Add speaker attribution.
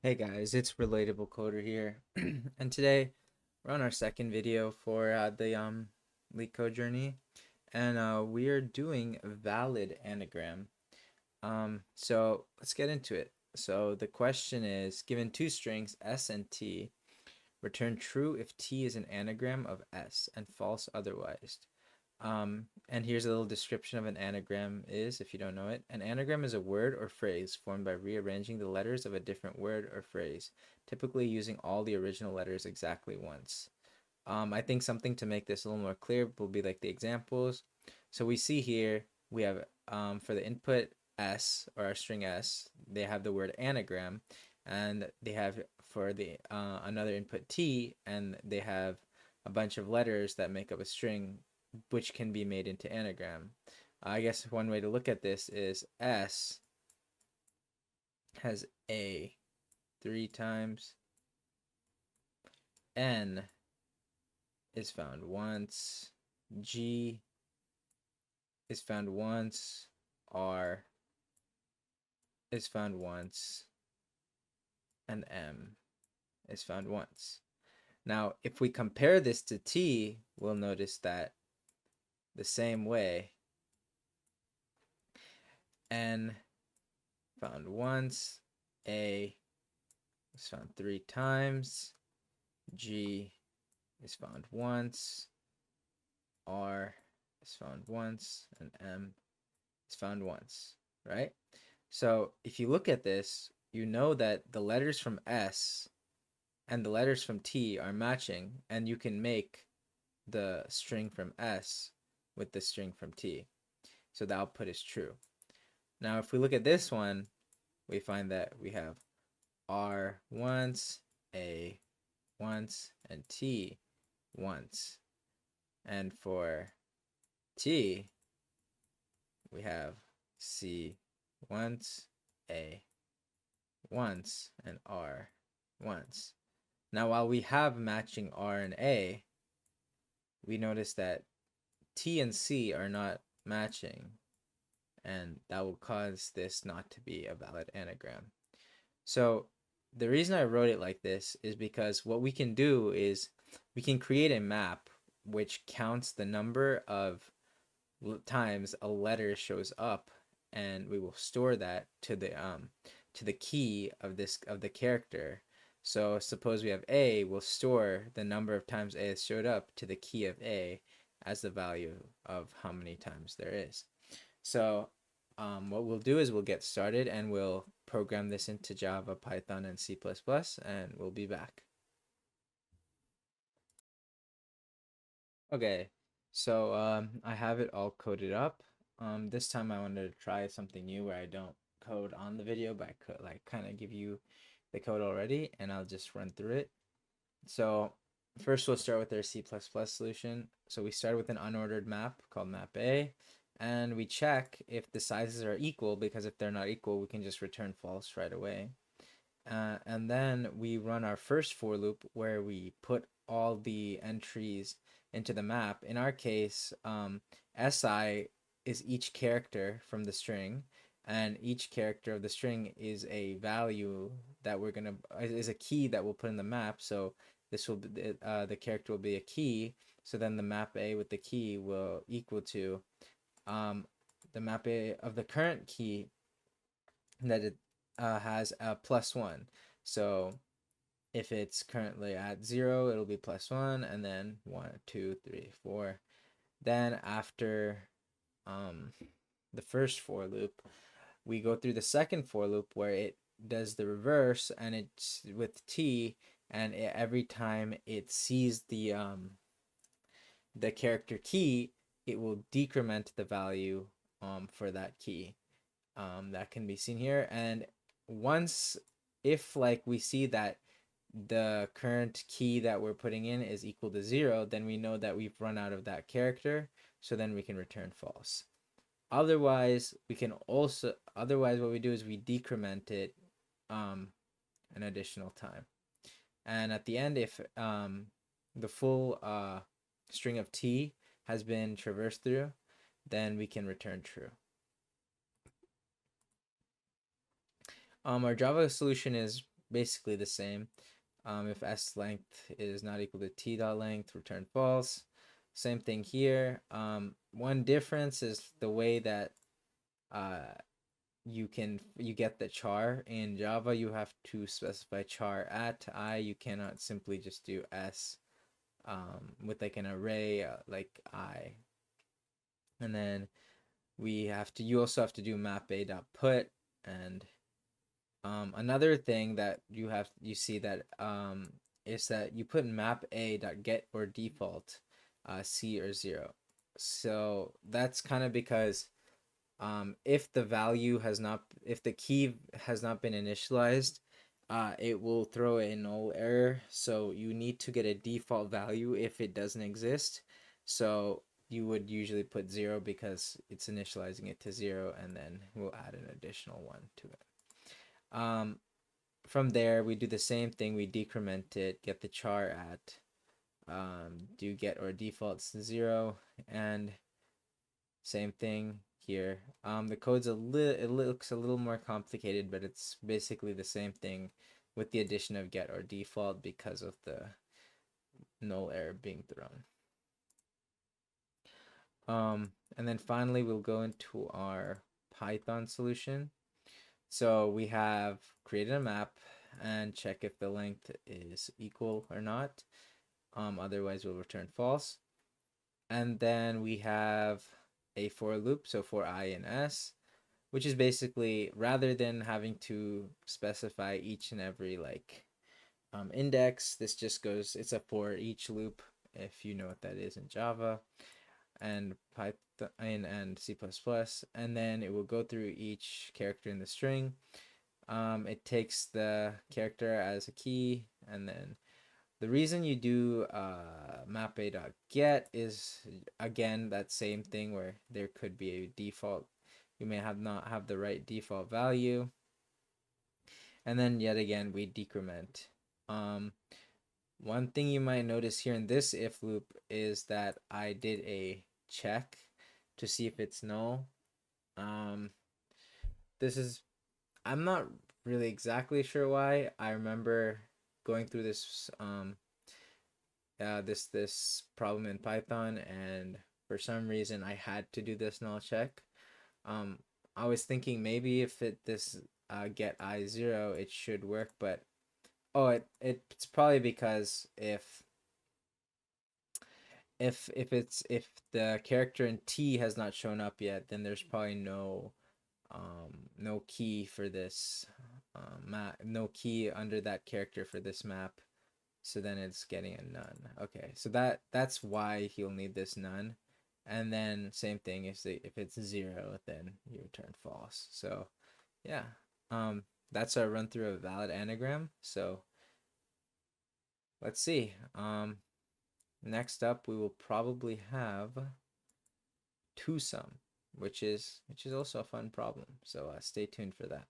Speaker 1: Hey guys, it's Relatable Coder here, and today we're on our second video for the LeetCode journey, and we are doing a valid anagram. So let's get into it. So the question is, given two strings S and T, return true if T is an anagram of S and false otherwise. And here's a little description of an anagram is, if you don't know it. An anagram is a word or phrase formed by rearranging the letters of a different word or phrase, typically using all the original letters exactly once. I think something to make this a little more clear will be like the examples. So we see here, we have for the input S, or our string S, they have the word anagram, and they have for the another input T, and they have a bunch of letters that make up a string which can be made into anagram. I guess one way to look at this is S has A 3 times, N is found once, G is found once, R is found once, and M is found once. Now, if we compare this to T, we'll notice that the same way, N found once, A is found 3 times, G is found once, R is found once, and M is found once, right? So if you look at this, you know that the letters from S and the letters from T are matching, and you can make the string from S with the string from T. So the output is true. Now if we look at this one, we find that we have R once, A once, and T once. And for T, we have C once, A once, and R once. Now while we have matching R and A, we notice that T and C are not matching, and that will cause this not to be a valid anagram. So the reason I wrote it like this is because what we can do is we can create a map which counts the number of times a letter shows up, and we will store that to the key of the character. So suppose we have A, we'll store the number of times A has showed up to the key of A as the value of how many times there is. So what we'll do is we'll get started and we'll program this into Java, Python, and C++, and we'll be back. Okay, so I have it all coded up. This time I wanted to try something new where I don't code on the video, but I could like kind of give you the code already, and I'll just run through it. So first we'll start with our C++ solution. So we start with an unordered map called map A, and we check if the sizes are equal, because if they're not equal, we can just return false right away. And then we run our first for loop where we put all the entries into the map. In our case, SI is each character from the string, and each character of the string is a value that is a key that we'll put in the map. So this will be, the character will be a key. So then the map A with the key will equal to the map A of the current key that it has a +1. So if it's currently at 0, it'll be +1, and then 1, 2, 3, 4. Then after the first for loop, we go through the second for loop where it does the reverse, and it's with T, and every time it sees the character key, it will decrement the value for that key. That can be seen here. And once, if like we see that the current key that we're putting in is equal to 0, then we know that we've run out of that character, so then we can return false. Otherwise what we do is we decrement it an additional time. And at the end, if the full string of T has been traversed through, then we can return true. Our Java solution is basically the same. If s length is not equal to t dot length, return false. Same thing here. One difference is the way that you get the char. In Java, you have to specify char at I. You cannot simply just do s with like an array like I. And then you also have to do map a dot put. And another thing that you see that is that you put map a dot get or default C or 0. So that's kind of because if the key has not been initialized, it will throw a null error. So you need to get a default value if it doesn't exist. So you would usually put 0 because it's initializing it to 0, and then we'll add an additional 1 to it. From there, we do the same thing. We decrement it, get the char at, do get or defaults 0, and same thing here. The code's it looks a little more complicated, but it's basically the same thing with the addition of get or default because of the null error being thrown. And then finally, we'll go into our Python solution. So we have created a map and check if the length is equal or not. Otherwise, we'll return false. And then we have a for loop, so for I and S, which is basically, rather than having to specify each and every index, this just goes, it's a for each loop, if you know what that is in Java and Python and C++, and then it will go through each character in the string. It takes the character as a key, and then the reason you do map_a.get is, again, that same thing where there could be a default. You may not have the right default value. And then yet again, we decrement. One thing you might notice here in this if loop is that I did a check to see if it's null. I'm not really exactly sure why. I remember going through this this problem in Python, and for some reason I had to do this null check. I was thinking maybe if this get I0, it should work, but it's probably because if the character in T has not shown up yet, then there's probably no key for this map, no key under that character for this map, so then it's getting a none. Okay, so that's why he'll need this none. And then same thing, if it's 0, then you return false. So yeah, that's our run through of valid anagram. So let's see. Next up, we will probably have two-sum, which is also a fun problem. So stay tuned for that.